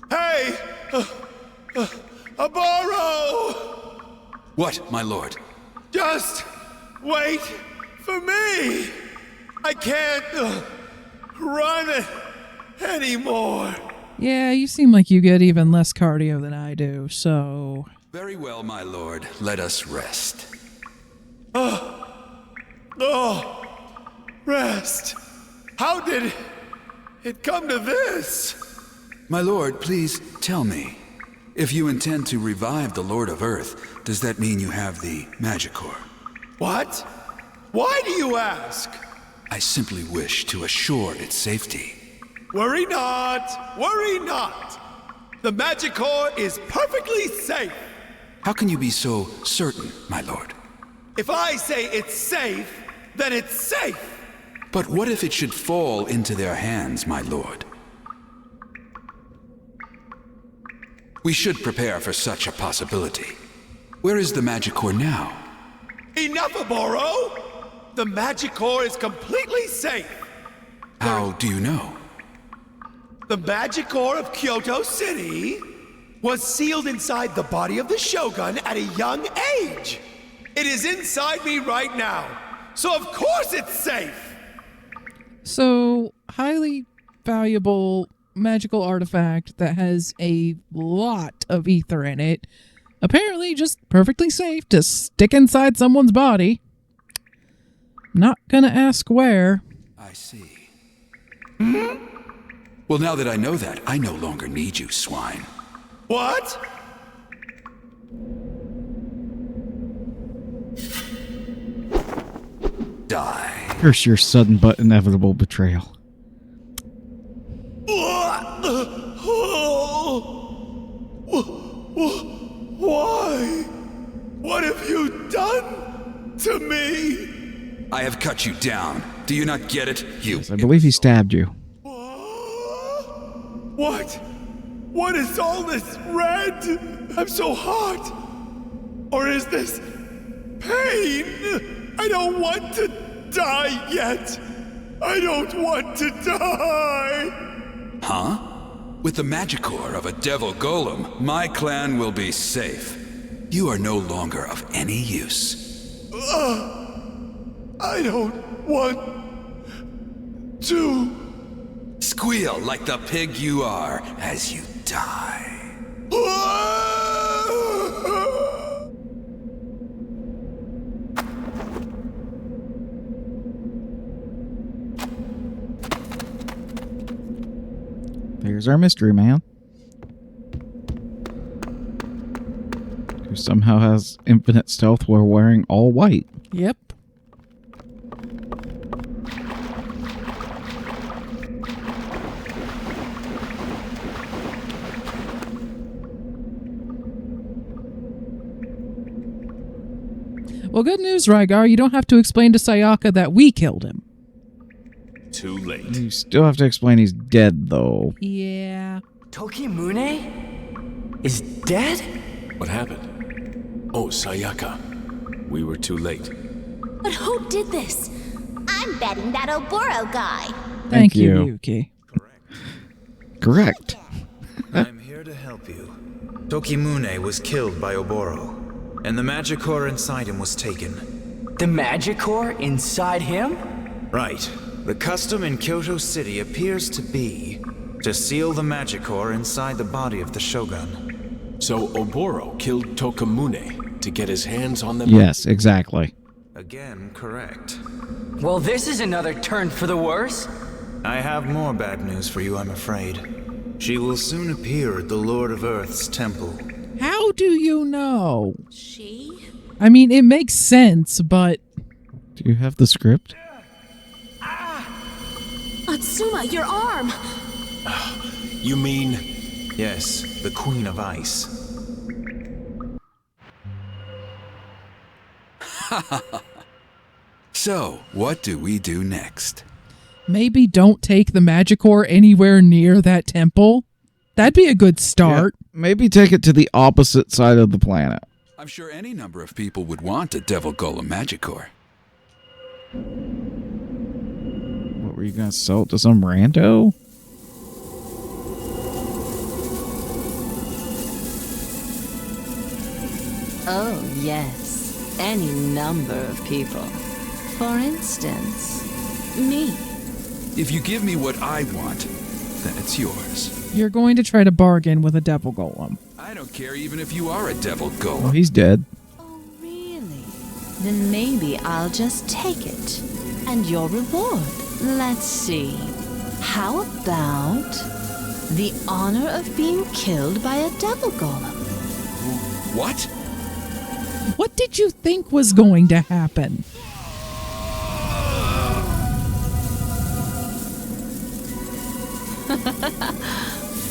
Hey! Aboro! What, my lord? Just wait for me! I can't run anymore. Yeah, you seem like you get even less cardio than I do, so... Very well, my lord. Let us rest. Rest. How did it come to this? My lord, please tell me. If you intend to revive the Lord of Earth, does that mean you have the Magicor? What? Why do you ask? I simply wish to assure its safety. Worry not. Worry not. The Magicor is perfectly safe. How can you be so certain, my lord? If I say it's safe, then it's safe. But what if it should fall into their hands, my lord? We should prepare for such a possibility. Where is the Magicor now? Enough, Aboro! The Magicor is completely safe. How do you know? The Magicor of Kyoto City was sealed inside the body of the Shogun at a young age. It is inside me right now, so of course it's safe. So, highly valuable magical artifact that has a lot of ether in it. Apparently just perfectly safe to stick inside someone's body. Not gonna ask where. I see. Well, now that I know that, I no longer need you, swine. What? Die. Curse your sudden but inevitable betrayal. Why? What have you done to me? I have cut you down. Do you not get it, you? Yes, I believe he stabbed you. What? What is all this red? I'm so hot. Or is this pain? I don't want to die yet. I don't want to die. Huh? With the Magicor of a devil golem, my clan will be safe. You are no longer of any use. I don't want to. Squeal like the pig you are as you die. There's our mystery man, who somehow has infinite stealth while wearing all white. Yep. Well, good news, Rygar. You don't have to explain to Sayaka that we killed him. Too late. You still have to explain he's dead, though. Yeah. Tokimune is dead? What happened? Oh, Sayaka. We were too late. But who did this? I'm betting that Oboro guy. Thank you, Yuki. Correct. I'm here to help you. Tokimune was killed by Oboro, and the Magicor inside him was taken. The Magicor inside him? Right. The custom in Kyoto City appears to be to seal the Magicor inside the body of the Shogun. So Oboro killed Tokimune to get his hands on them? Yes, exactly. Again, correct. Well, this is another turn for the worse. I have more bad news for you, I'm afraid. She will soon appear at the Lord of Earth's temple. How do you know? She? I mean, it makes sense, but... Do you have the script? Atsuma, your arm! You mean... Yes, the Queen of Ice. So, what do we do next? Maybe don't take the Magicor anywhere near that temple? That'd be a good start. Yeah, maybe take it to the opposite side of the planet. I'm sure any number of people would want a Devil Golem Magicore. What were you gonna sell it to some rando? Oh, yes. Any number of people. For instance, me. If you give me what I want, then it's yours. You're going to try to bargain with a devil golem. I don't care even if you are a Devil Oh, Golem. he's dead. Oh, really? Then maybe I'll just take it. And your reward. Let's see. How about the honor of being killed by a devil golem? What? What did you think was going to happen?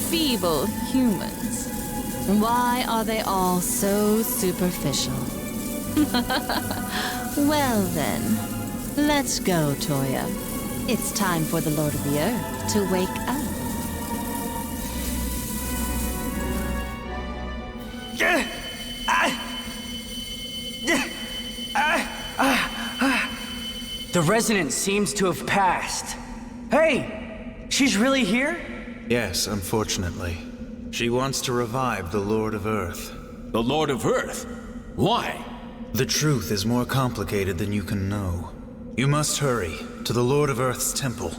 Feeble humans. Why are they all so superficial? Well then, let's go, Toya. It's time for the Lord of the Earth to wake up. The resonance seems to have passed. Hey, she's really here? Yes, unfortunately. She wants to revive the Lord of Earth. The Lord of Earth? Why? The truth is more complicated than you can know. You must hurry to the Lord of Earth's temple.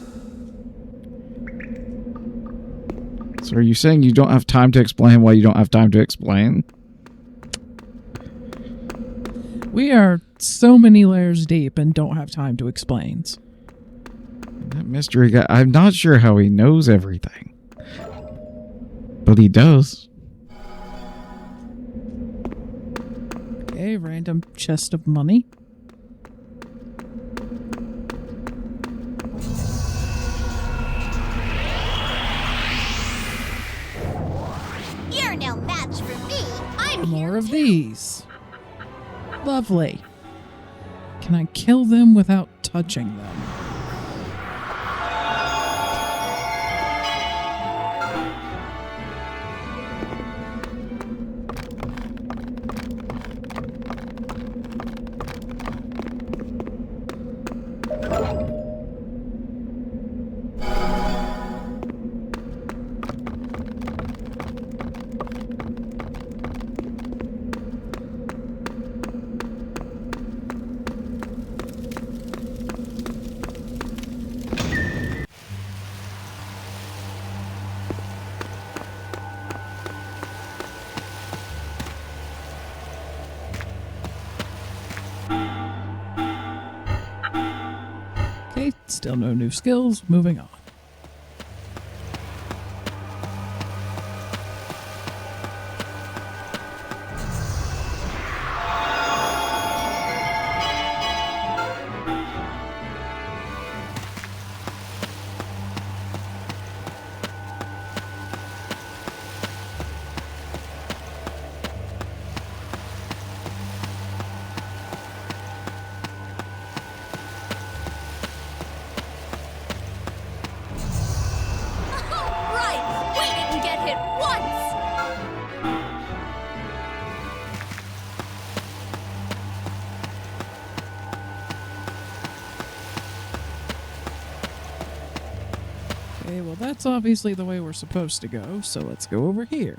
So are you saying you don't have time to explain why you don't have time to explain? We are so many layers deep and don't have time to explain. That mystery guy, I'm not sure how he knows everything. But he does. Okay, random chest of money. You're no match for me. I'm here More of too. these. Lovely. Can I kill them without touching them? Okay, still no new skills. Moving on. Right! We didn't get hit once! Okay, well that's obviously the way we're supposed to go, so let's go over here.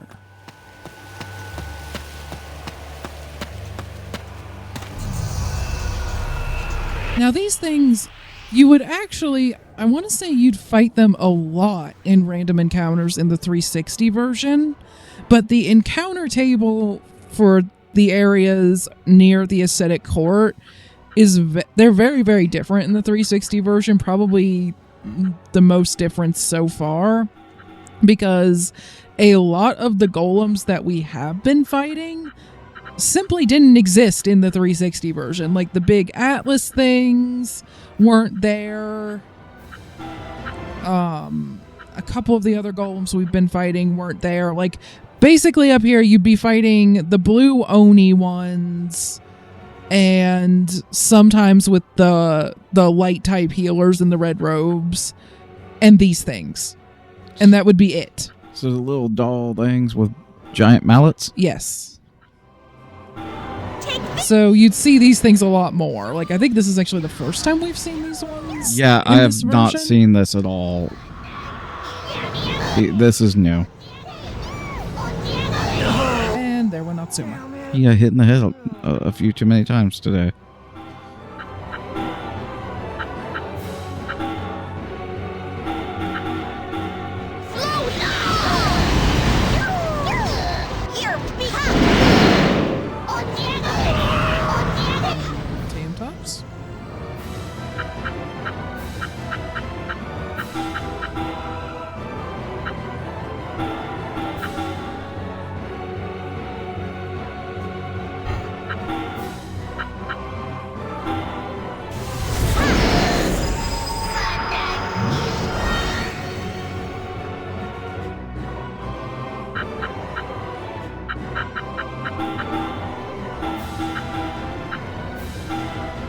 Now these things, you would actually, I want to say you'd fight them a lot in random encounters in the 360 version, but the encounter table for the areas near the ascetic court is, they're very, very different in the 360 version, probably the most difference so far, because a lot of the golems that we have been fighting simply didn't exist in the 360 version. Like the big Atlas things weren't there. A couple of the other golems we've been fighting weren't there. Like basically up here you'd be fighting the blue Oni ones and sometimes with the light type healers in the red robes and these things. And that would be it. So the little doll things with giant mallets? Yes. So you'd see these things a lot more. Like, I think this is actually the first time we've seen these ones. Yeah, in I have this not version. seen this at all. This is new. And there went Natsuma. He got hit in the head a few too many times today. Tam tops.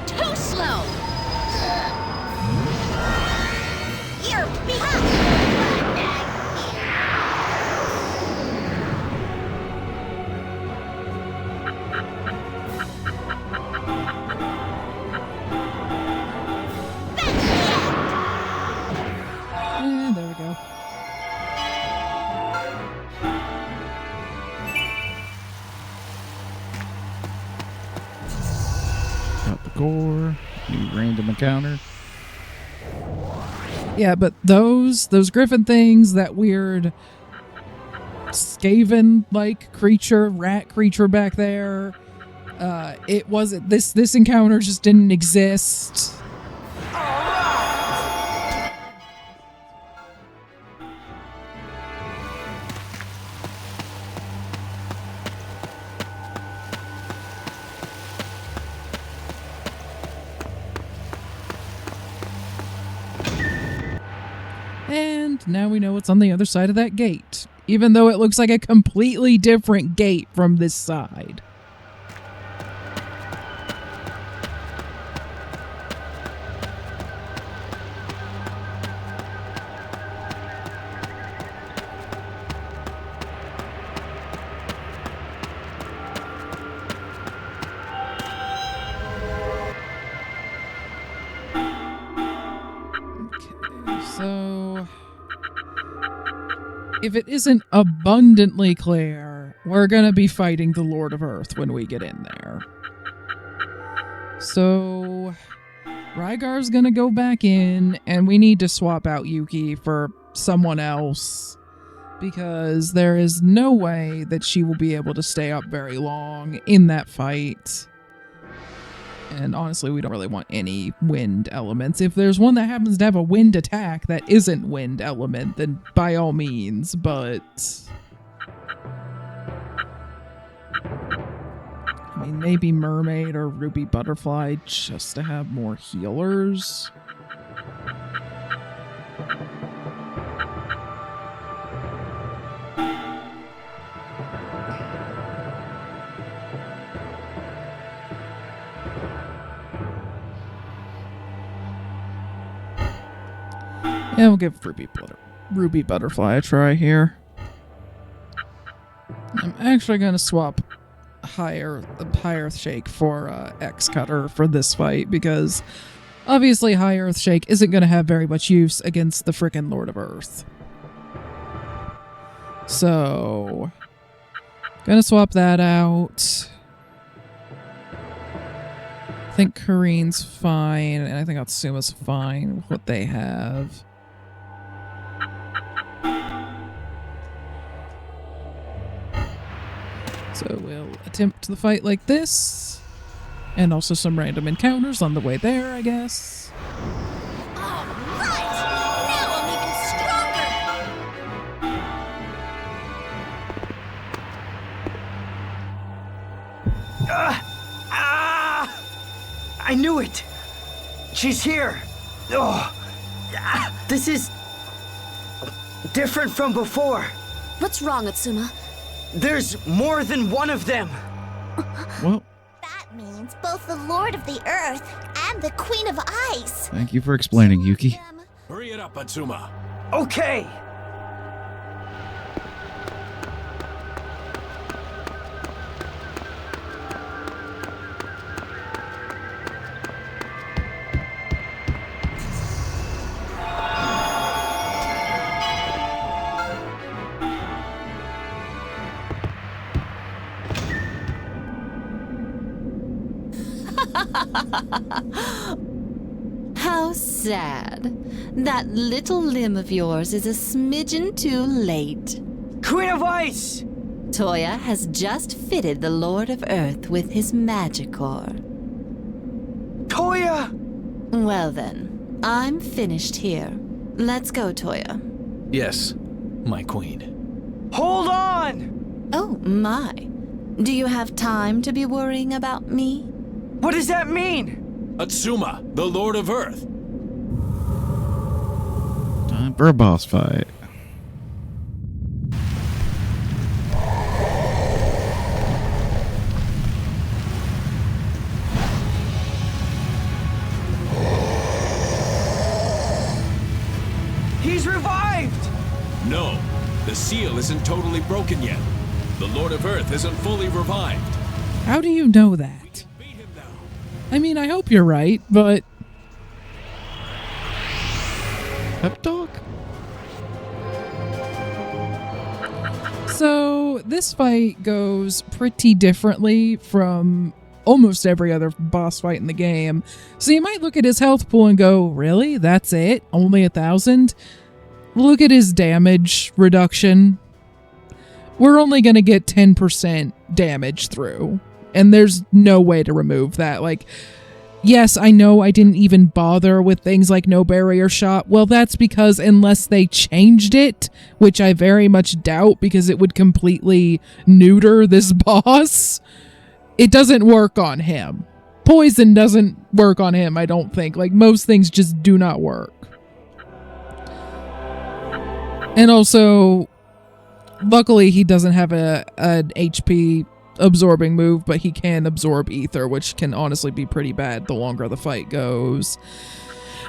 Too slow. You're behind. And there we go. Got the core. New random encounter. Yeah, but those griffin things, that weird Skaven-like creature, rat creature back there, it wasn't, this encounter just didn't exist. And now we know what's on the other side of that gate, even though it looks like a completely different gate from this side. So, if it isn't abundantly clear, we're gonna be fighting the Lord of Earth when we get in there. So, Rygar's gonna go back in, and we need to swap out Yuki for someone else, because there is no way that she will be able to stay up very long in that fight. And honestly, we don't really want any wind elements. If there's one that happens to have a wind attack that isn't wind element, then by all means, but... I mean, maybe Mermaid or Ruby Butterfly just to have more healers. Yeah, we'll give Ruby Butterfly a try here. I'm actually going to swap High Earth Shake for X Cutter for this fight, because obviously High Earth Shake isn't going to have very much use against the frickin' Lord of Earth. So, gonna swap that out. I think Kareen's fine, and I think Atsuma's fine with what they have. So we'll attempt the fight like this, and also some random encounters on the way there, I guess. Alright! Now I'm even stronger! I knew it! She's here! Oh, this is different from before. What's wrong, Atsuma? There's more than one of them. Well, That means both the Lord of the Earth and the Queen of Ice. thank you for explaining, Yuki. Them- Hurry it up, Atsuma. Okay. How sad. That little limb of yours is a smidgen too late. Queen of Ice! Toya has just fitted the Lord of Earth with his Magicore. Toya! Well then, I'm finished here. Let's go, Toya. Yes, my queen. Hold on! Oh, my. Do you have time to be worrying about me? What does that mean? Atsuma, the Lord of Earth. Time for a boss fight. He's revived! No, the seal isn't totally broken yet. The Lord of Earth isn't fully revived. How do you know that? Beat him now. I mean, I hope you're right, but Pep talk? so this fight goes pretty differently from almost every other boss fight in the game. So you might look at his health pool and go, really? That's it? Only 1,000? Look at his damage reduction. We're only going to get 10% damage through. And there's no way to remove that. Like, yes, I know I didn't even bother with things like no barrier shot. Well, that's because unless they changed it, which I very much doubt because it would completely neuter this boss, it doesn't work on him. Poison doesn't work on him, I don't think. Like, most things just do not work. And also, luckily he doesn't have an HP absorbing move, but he can absorb ether, which can honestly be pretty bad the longer the fight goes.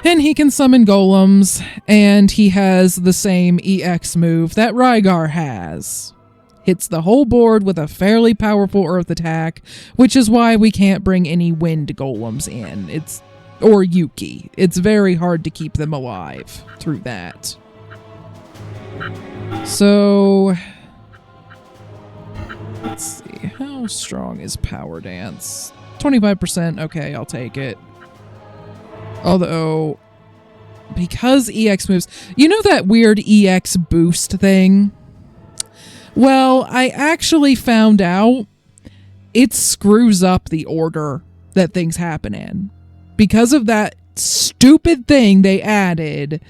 And he can summon golems, and he has the same EX move that Rygar has. Hits the whole board with a fairly powerful earth attack, which is why we can't bring any wind golems in. Or Yuki. It's very hard to keep them alive through that. So let's see. How strong is Power Dance? 25%. Okay, I'll take it. Although, because EX moves... You know that weird EX boost thing? Well, I actually found out it screws up the order that things happen in. Because of that stupid thing they added,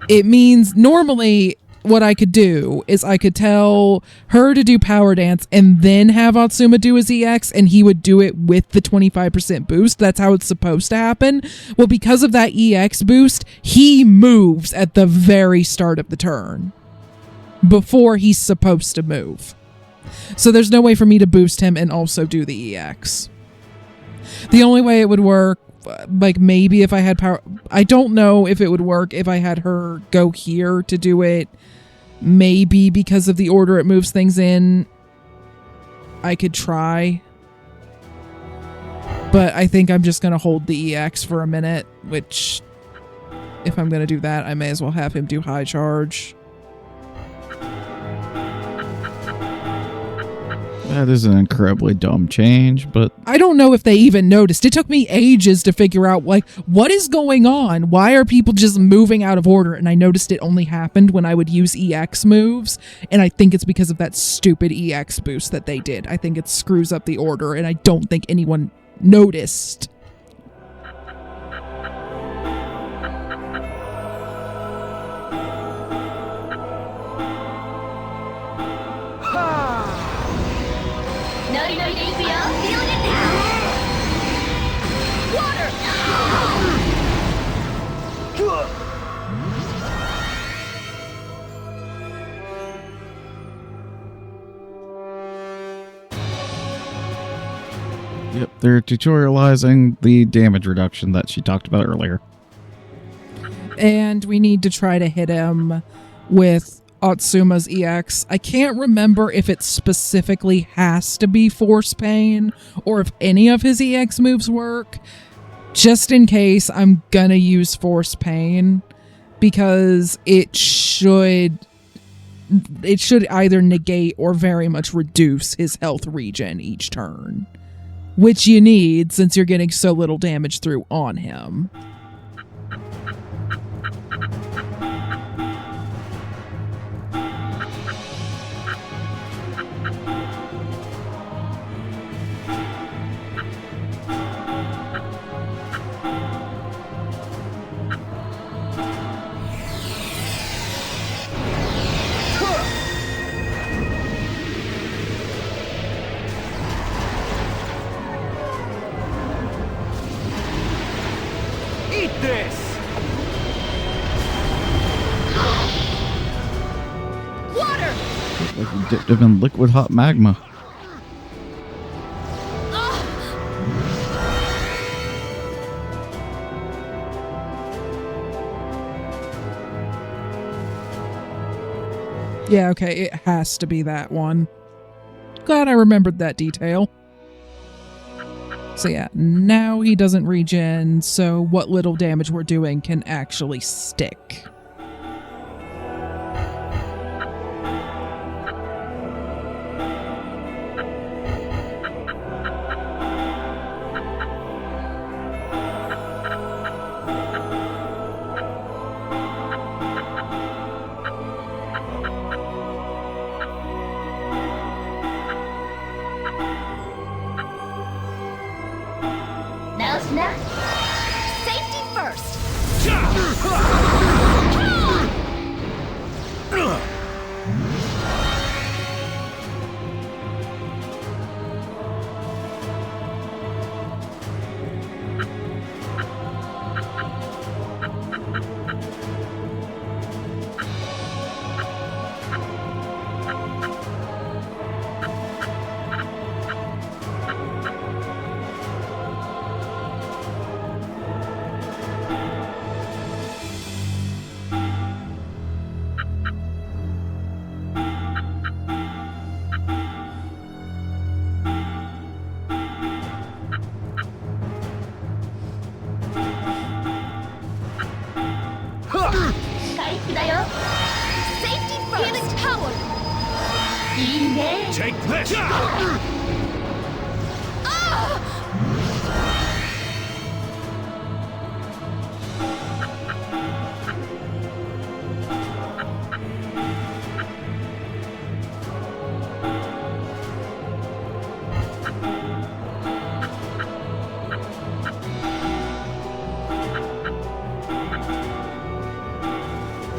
it means normally what I could do is I could tell her to do Power Dance and then have Atsuma do his EX, and he would do it with the 25% boost. That's how it's supposed to happen. Well, because of that EX boost, he moves at the very start of the turn before he's supposed to move. So there's no way for me to boost him and also do the EX. The only way it would work, like maybe if I had power... I don't know if it would work if I had her go here to do it. Maybe because of the order it moves things in, I could try. But I think I'm just going to hold the EX for a minute, which if I'm going to do that, I may as well have him do high charge. That is an incredibly dumb change, but... I don't know if they even noticed. It took me ages to figure out, like, what is going on? Why are people just moving out of order? And I noticed it only happened when I would use EX moves, and I think it's because of that stupid EX boost that they did. I think it screws up the order, and I don't think anyone noticed. Feeling it now! Water! Yep, they're tutorializing the damage reduction that she talked about earlier. And we need to try to hit him with Atsuma's EX. I can't remember if it specifically has to be Force Pain or if any of his EX moves work. Just in case, I'm gonna use Force Pain because it should either negate or very much reduce his health regen each turn. which you need since you're getting so little damage through on him. Eat this! Water! Like you dipped him in liquid hot magma. Yeah, okay, it has to be that one. Glad I remembered that detail. So yeah, now he doesn't regen, so what little damage we're doing can actually stick. Now snap. Safety first. Safety first. Healing power. Take this!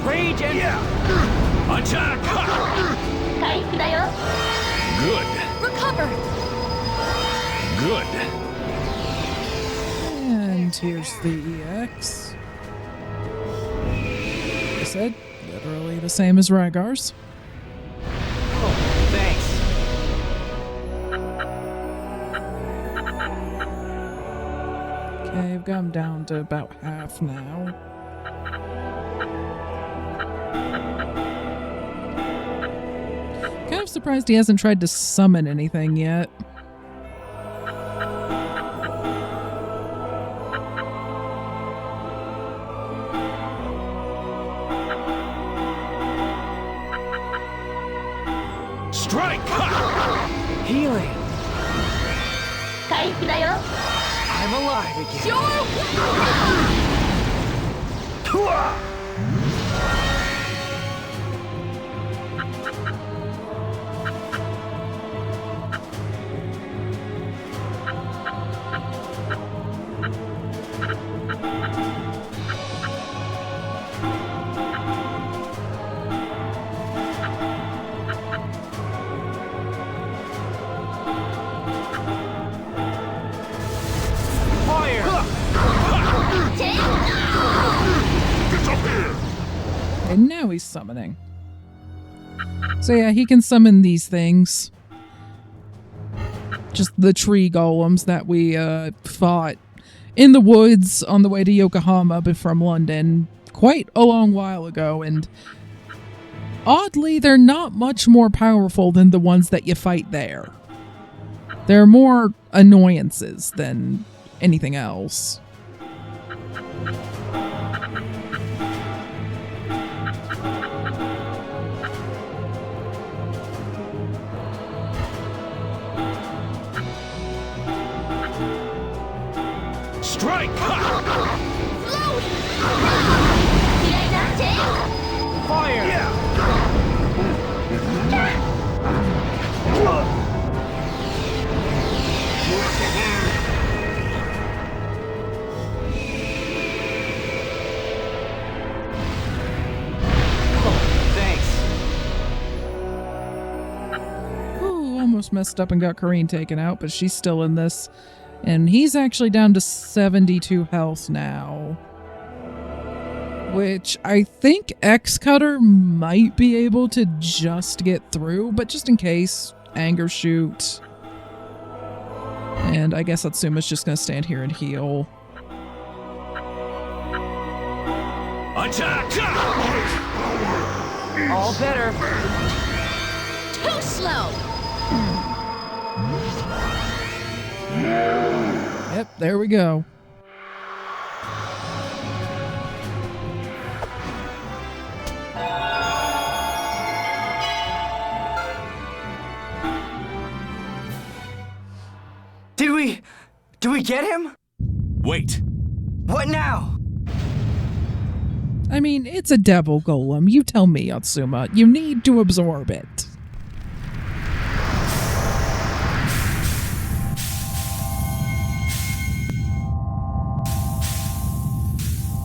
Rage and... Attack! Good. Recover. Good. And here's the EX. Like I said, literally the same as Rygar's. Oh, thanks. Okay, I've got him down to about half now. Kind of surprised he hasn't tried to summon anything yet. Strike! Healing. I'm alive again. And now he's summoning. So yeah, he can summon these things. Just the tree golems that we fought in the woods on the way to Yokohama but from London quite a long while ago, and oddly, they're not much more powerful than the ones that you fight there. They're more annoyances than anything else. strike! Did I not hit? Ooh, almost messed up and got Corrine taken out, but she's still in this. And he's actually down to 72 health now. Which I think X-Cutter might be able to just get through, but just in case, Anger Shoot. And I guess Atsuma's just gonna stand here and heal. Attack! All better. Too slow. Yep, there we go. Did we get him? Wait. What now? I mean, it's a devil golem. You tell me, Atsuma. You need to absorb it.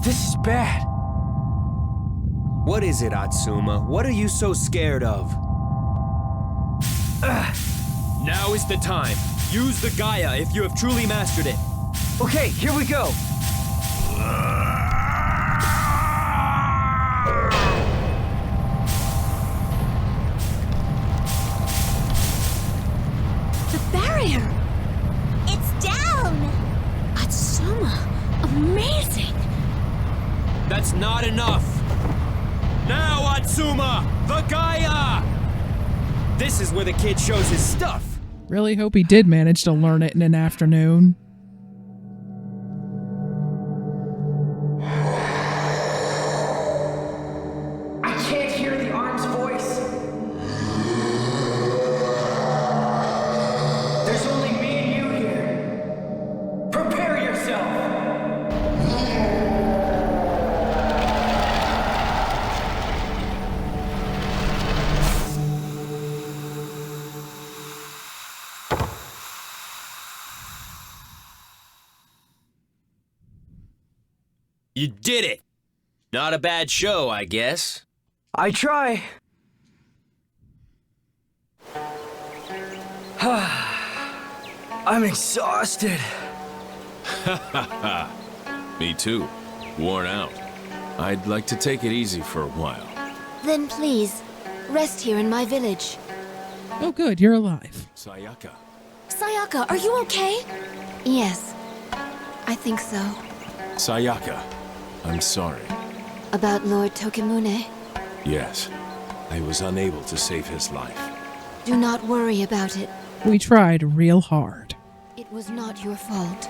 This is bad. What is it, Atsuma? What are you so scared of? Now is the time. Use the Gaia if you have truly mastered it. Okay, here we go. The barrier. It's down. Atsuma. Amazing. That's not enough. Now, Atsuma! The Gaia! This is where the kid shows his stuff. Really hope he did manage to learn it in an afternoon. I can't hear the arm's voice. There's only me and you here. Prepare yourself. You did it! Not a bad show, I guess. I try. I'm exhausted. Me too. Worn out. I'd like to take it easy for a while. Then please, rest here in my village. Oh good, you're alive. Sayaka. Sayaka, are you okay? Yes, I think so. Sayaka. I'm sorry. About Lord Tokimune? Yes. I was unable to save his life. Do not worry about it. We tried real hard. It was not your fault.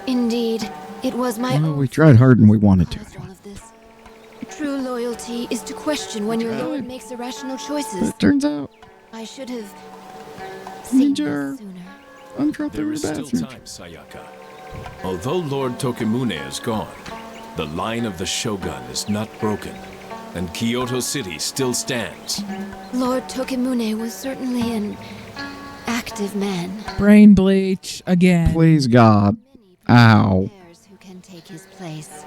Indeed, it was my Well, own we tried hard and we wanted to. caused all of this. True loyalty is to question when your lord makes irrational But choices. it turns out, I should have seen Ninja. this sooner. I'm trapped in There the is still bathroom. time, Sayaka. Although Lord Tokimune is gone, the line of the Shogun is not broken, and Kyoto City still stands. Lord Tokimune was certainly an active man. Brain bleach again. Please, God. Ow. Heirs who can take his place.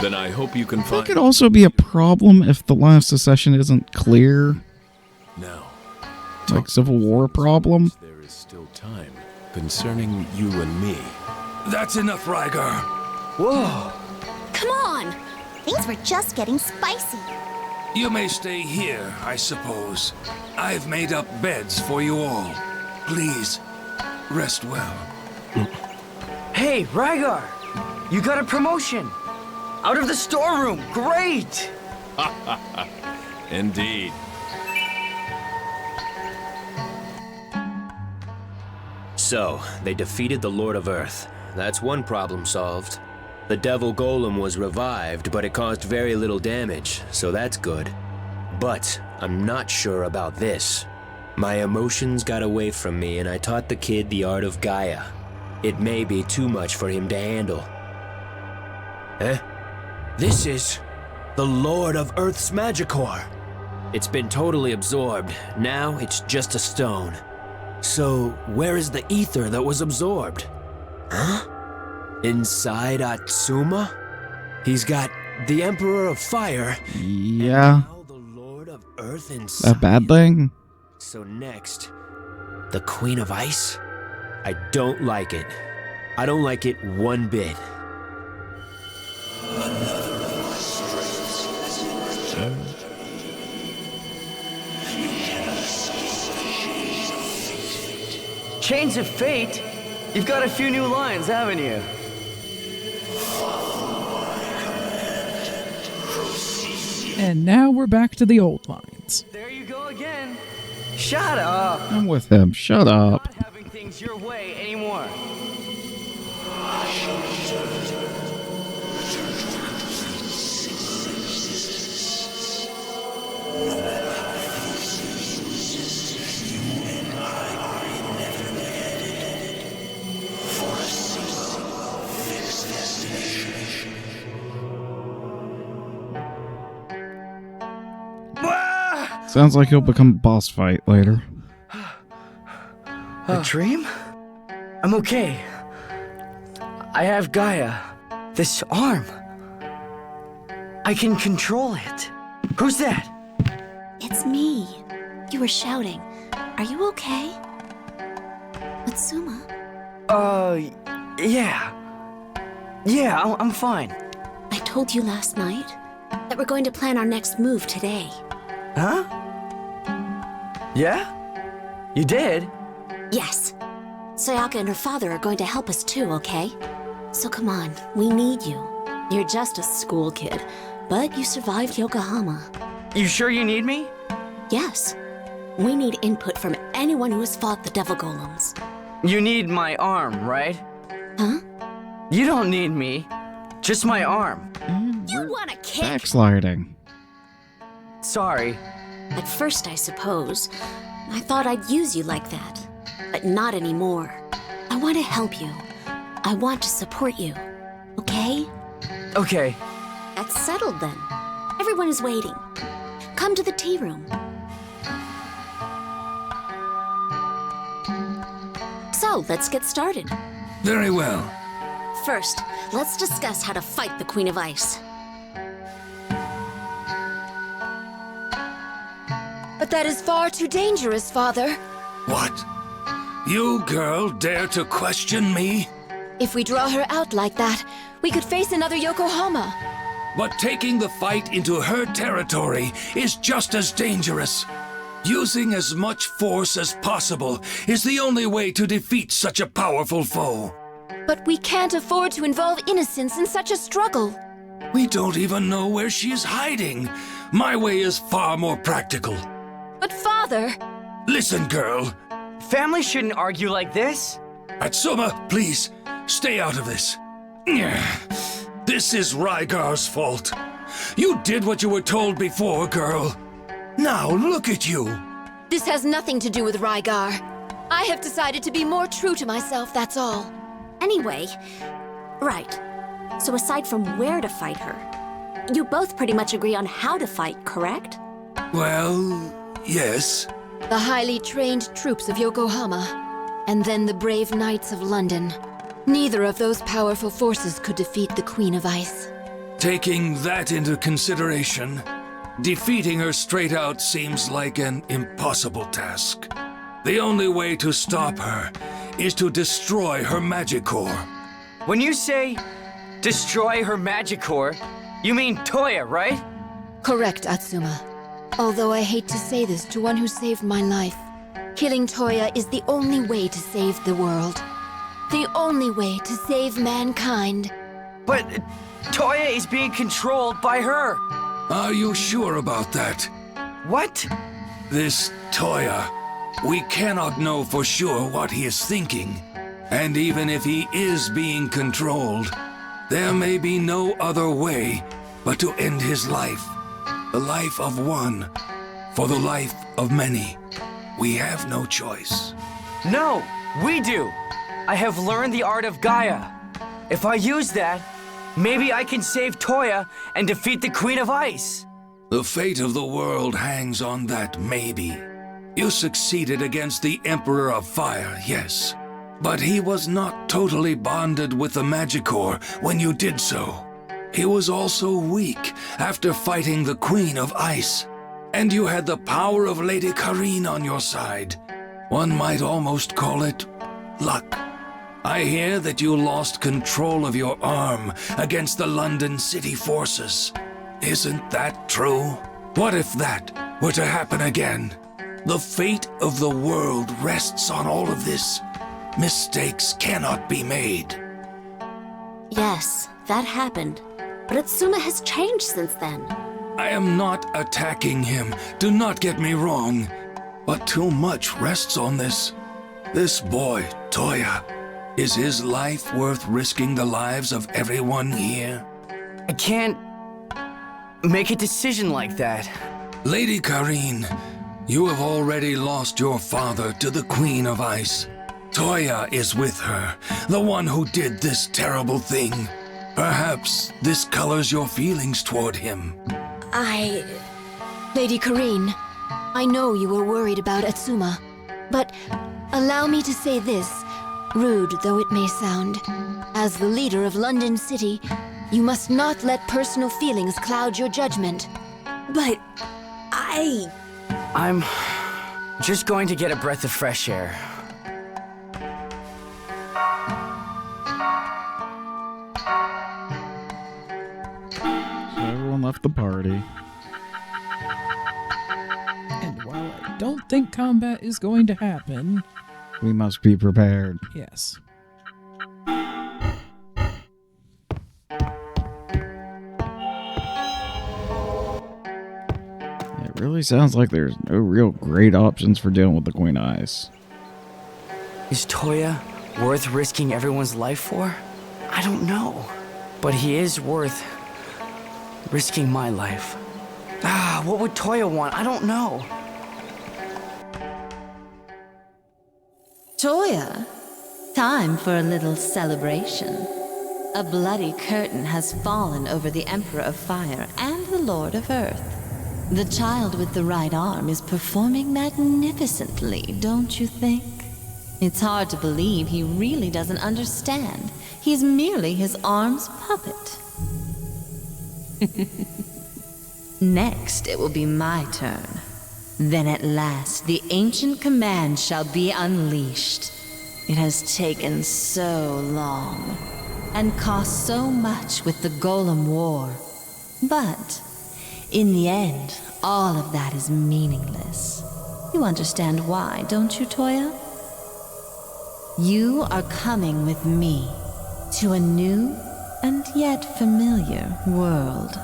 Then I hope you can That find... could also be a problem if the last secession isn't clear. Now, Like Civil War problem. there is still time concerning you and me. That's enough, Rygar. Whoa. Come on! Things were just getting spicy. You may stay here, I suppose. I've made up beds for you all. Please, rest well. Hey, Rygar! You got a promotion! Out of the storeroom! Great! Indeed. So, they defeated the Lord of Earth. That's one problem solved. The Devil Golem was revived, but it caused very little damage, so that's good. But I'm not sure about this. My emotions got away from me and I taught the kid the art of Gaia. It may be too much for him to handle. Eh? This is the Lord of Earth's Magicore. It's been totally absorbed. Now it's just a stone. So, where is the ether that was absorbed? Huh? Inside Atsuma? He's got the Emperor of Fire. Yeah. And now the Lord of Earth inside. A bad thing? So next, the Queen of Ice? I don't like it. I don't like it one bit. Chains of Fate? You've got a few new lines, haven't you? And now we're back to the old lines. There you go again. Shut up. I'm with him. Shut up. Not having things your way anymore. Sounds like he'll become a boss fight later. A dream? I'm okay. I have Gaia. This arm. I can control it. Who's that? It's me. You were shouting. Are you okay? Atsuma? Yeah. Yeah, I'm fine. I told you last night that we're going to plan our next move today. Huh? Yeah? You did? Yes. Sayaka and her father are going to help us too, okay? So come on, we need you. You're just a school kid, but you survived Yokohama. You sure you need me? Yes. We need input from anyone who has fought the devil golems. You need my arm, right? Huh? You don't need me. Just my arm. You want a kick? Backsliding. Sorry. At first, I suppose. I thought I'd use you like that. But not anymore. I want to help you. I want to support you. Okay? Okay. That's settled then. Everyone is waiting. Come to the tea room. So, let's get started. Very well. First, let's discuss how to fight the Queen of Ice. But that is far too dangerous, Father. What? You girl dare to question me? If we draw her out like that, we could face another Yokohama. But taking the fight into her territory is just as dangerous. Using as much force as possible is the only way to defeat such a powerful foe. But we can't afford to involve innocents in such a struggle. We don't even know where she is hiding. My way is far more practical. But Father... Listen, girl. Family shouldn't argue like this. Atsuma, please, stay out of this. This is Rygar's fault. You did what you were told before, girl. Now look at you. This has nothing to do with Rygar. I have decided to be more true to myself, that's all. Anyway, right. So aside from where to fight her, you both pretty much agree on how to fight, correct? Well, yes. The highly trained troops of Yokohama, and then the brave knights of London. Neither of those powerful forces could defeat the Queen of Ice. Taking that into consideration, defeating her straight out seems like an impossible task. The only way to stop her is to destroy her Magicore. When you say destroy her Magicore, you mean Toya, right? Correct, Atsuma. Although I hate to say this to one who saved my life, killing Toya is the only way to save the world. The only way to save mankind. But Toya is being controlled by her. Are you sure about that? What? This Toya, we cannot know for sure what he is thinking. And even if he is being controlled, there may be no other way but to end his life. The life of one, for the life of many. We have no choice. No, we do. I have learned the art of Gaia. If I use that, Maybe I can save Toya and defeat the Queen of Ice. The fate of the world hangs on that maybe. You succeeded against the Emperor of Fire, yes. But he was not totally bonded with the Magicore when you did so. He was also weak after fighting the Queen of Ice. And you had the power of Lady Karine on your side. One might almost call it luck. I hear that you lost control of your arm against the London City forces. Isn't that true? What if that were to happen again? The fate of the world rests on all of this. Mistakes cannot be made. Yes, that happened. But Atsuma has changed since then. I am not attacking him, do not get me wrong. But too much rests on this. This boy, Toya. Is his life worth risking the lives of everyone here? I can't make a decision like that. Lady Karine, you have already lost your father to the Queen of Ice. Toya is with her, the one who did this terrible thing. Perhaps this colors your feelings toward him. Lady Karine, I know you were worried about Atsuma, but allow me to say this, rude though it may sound. As the leader of London City, you must not let personal feelings cloud your judgment. But I'm just going to get a breath of fresh air. So everyone left the party. And while I don't think combat is going to happen, We must be prepared. yes. It really sounds like there's no real great options for dealing with the Queen of Ice. Is Toya worth risking everyone's life for? I don't know. But he is worth risking my life. What would Toya want? I don't know. Toya, time for a little celebration. A bloody curtain has fallen over the Emperor of Fire and the Lord of Earth. The child with the right arm is performing magnificently, don't you think? It's hard to believe he really doesn't understand. He's merely his arm's puppet. Next, it will be my turn. Then at last, the ancient command shall be unleashed. It has taken so long, and cost so much with the Golem War. But, in the end, all of that is meaningless. You understand why, don't you, Toya? You are coming with me to a new and yet familiar world.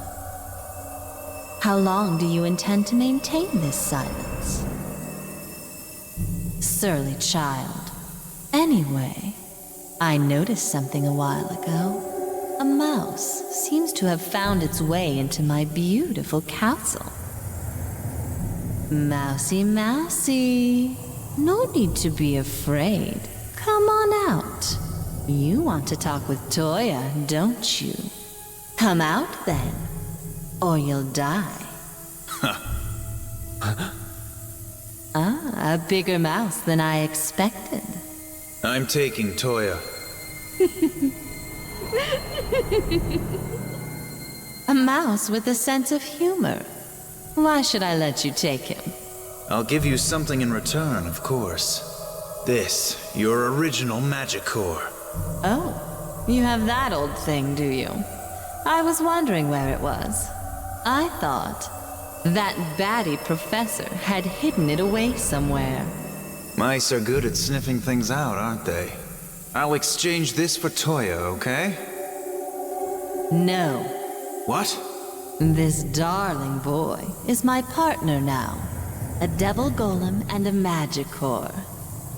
How long do you intend to maintain this silence? Surly child. Anyway, I noticed something a while ago. A mouse seems to have found its way into my beautiful castle. Mousy, mousy. No need to be afraid. Come on out. You want to talk with Toya, don't you? Come out then, or you'll die. A bigger mouse than I expected. I'm taking Toya. A mouse with a sense of humor. Why should I let you take him? I'll give you something in return, of course. This, your original Magicore. Oh, you have that old thing, do you? I was wondering where it was. I thought that baddie professor had hidden it away somewhere. Mice are good at sniffing things out, aren't they? I'll exchange this for Toya, okay? No. What? This darling boy is my partner now. A devil golem and a magicore.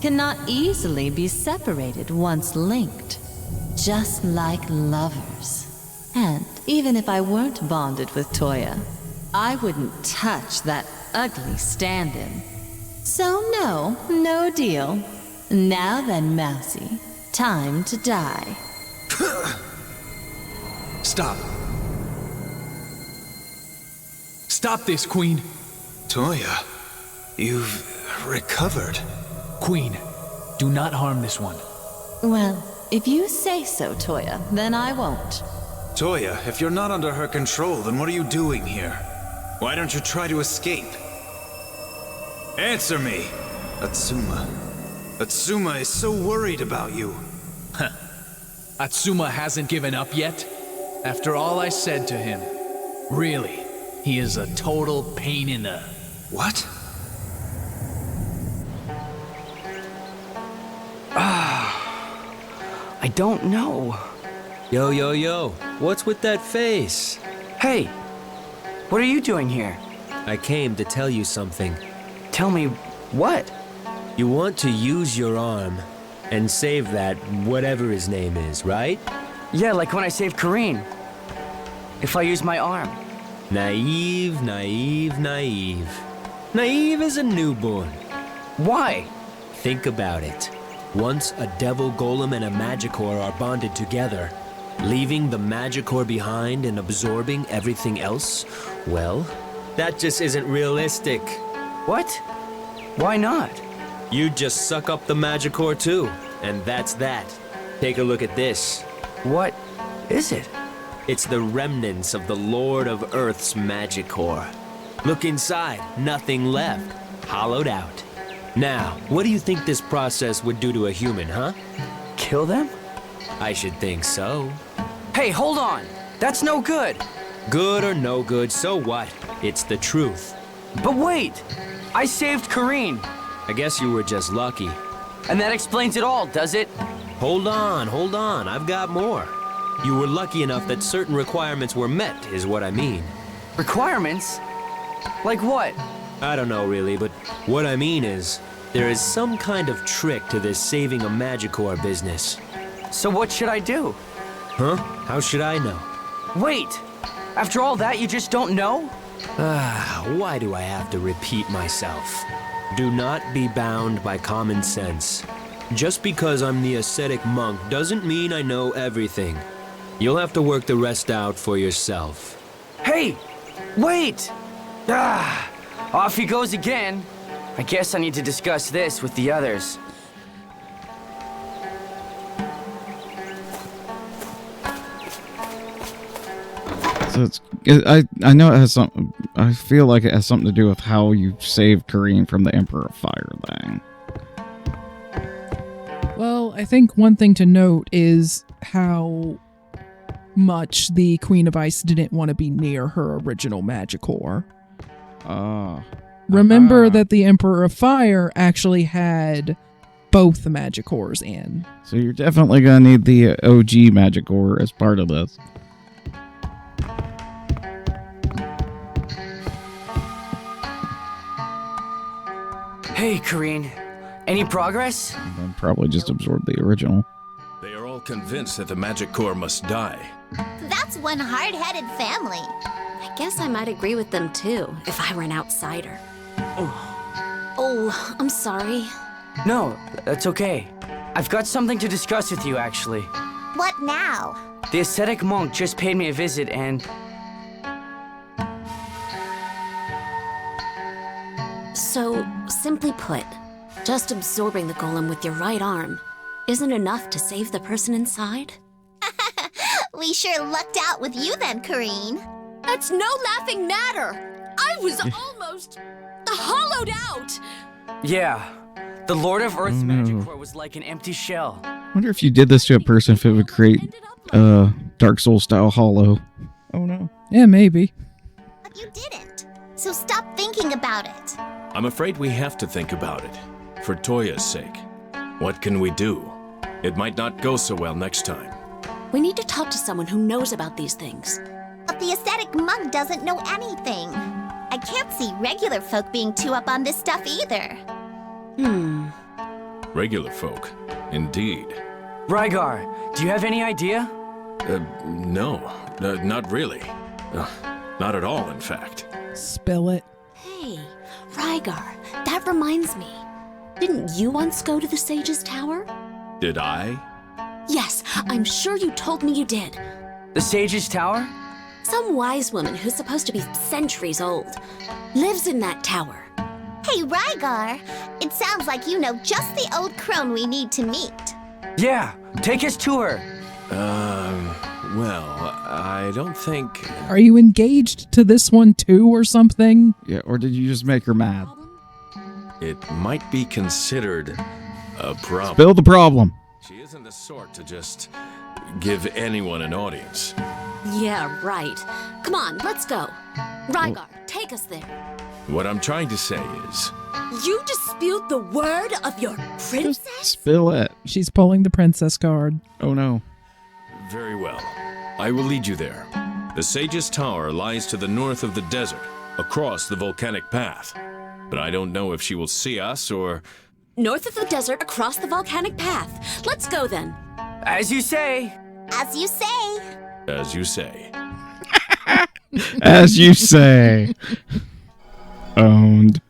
Cannot easily be separated once linked. Just like lovers. And even if I weren't bonded with Toya, I wouldn't touch that ugly stand-in. So no deal. Now then, Mousy, time to die. Stop. Stop this, Queen. Toya, you've recovered. Queen, do not harm this one. Well, if you say so, Toya, then I won't. Toya, if you're not under her control, then what are you doing here? Why don't you try to escape? Answer me! Atsuma. Atsuma is so worried about you. Atsuma hasn't given up yet? After all I said to him. Really, he is a total pain in the... What? I don't know. Yo, what's with that face? Hey, what are you doing here? I came to tell you something. Tell me what? You want to use your arm and save that whatever his name is, right? Yeah, like when I saved Kareen. If I use my arm. Naive. Naive as a newborn. Why? Think about it. Once a devil golem and a magicore are bonded together, leaving the magicore behind and absorbing everything else, well, that just isn't realistic. What? Why not? You just suck up the magicore too, and that's that. Take a look at this. What is it? It's the remnants of the Lord of Earth's magicore. Look inside, nothing left, hollowed out. Now, what do you think this process would do to a human, huh? Kill them? I should think so. Hey, hold on! That's no good! Good or no good, so what? It's the truth. But wait! I saved Kareen! I guess you were just lucky. And that explains it all, does it? Hold on, I've got more. You were lucky enough that certain requirements were met, is what I mean. Requirements? Like what? I don't know really, but what I mean is, there is some kind of trick to this saving a magicore business. So what should I do? Huh? How should I know? Wait! After all that, you just don't know? Why do I have to repeat myself? Do not be bound by common sense. Just because I'm the ascetic monk doesn't mean I know everything. You'll have to work the rest out for yourself. Hey! Wait! Off he goes again. I guess I need to discuss this with the others. So I know it has some. I feel like it has something to do with how you saved Kareen from the Emperor of Fire thing. Well, I think one thing to note is how much the Queen of Ice didn't want to be near her original magicore. Remember that the Emperor of Fire actually had both the magicores in. So you're definitely gonna need the OG magicore as part of this. Hey, Kareen. Any progress? And then probably just absorb the original. They are all convinced that the magic core must die. That's one hard-headed family. I guess I might agree with them too, if I were an outsider. Oh, I'm sorry. No, that's okay. I've got something to discuss with you, actually. What now? The ascetic monk just paid me a visit and... So, simply put, just absorbing the golem with your right arm isn't enough to save the person inside? We sure lucked out with you then, Kareen. That's no laughing matter. I was almost hollowed out. Yeah, the Lord of Earth's magicore was like an empty shell. I wonder if you did this to a person if it would create Dark Souls style hollow. Oh no. Yeah, maybe. But you didn't. So stop thinking about it. I'm afraid we have to think about it. For Toya's sake. What can we do? It might not go so well next time. We need to talk to someone who knows about these things. But the ascetic monk doesn't know anything. I can't see regular folk being too up on this stuff either. Regular folk, indeed. Rygar, do you have any idea? No, not really. Not at all, in fact. Spill it. Hey, Rygar, that reminds me. Didn't you once go to the Sage's Tower? Did I? Yes, I'm sure you told me you did. The Sage's Tower? Some wise woman who's supposed to be centuries old lives in that tower. Hey, Rygar, it sounds like you know just the old crone we need to meet. Yeah, take us to her. Well, I don't think... Are you engaged to this one too or something? Yeah, or did you just make her mad? It might be considered a problem. Spill the problem. She isn't the sort to just give anyone an audience. Yeah, right. Come on, let's go. Rygar, take us there. What I'm trying to say is... You dispute the word of your princess? Spill it. She's pulling the princess card. Oh no. Very well. I will lead you there. The Sage's Tower lies to the north of the desert, across the volcanic path. But I don't know if she will see us or... North of the desert, across the volcanic path. Let's go then. As you say. As you say. As you say. As you say. Owned.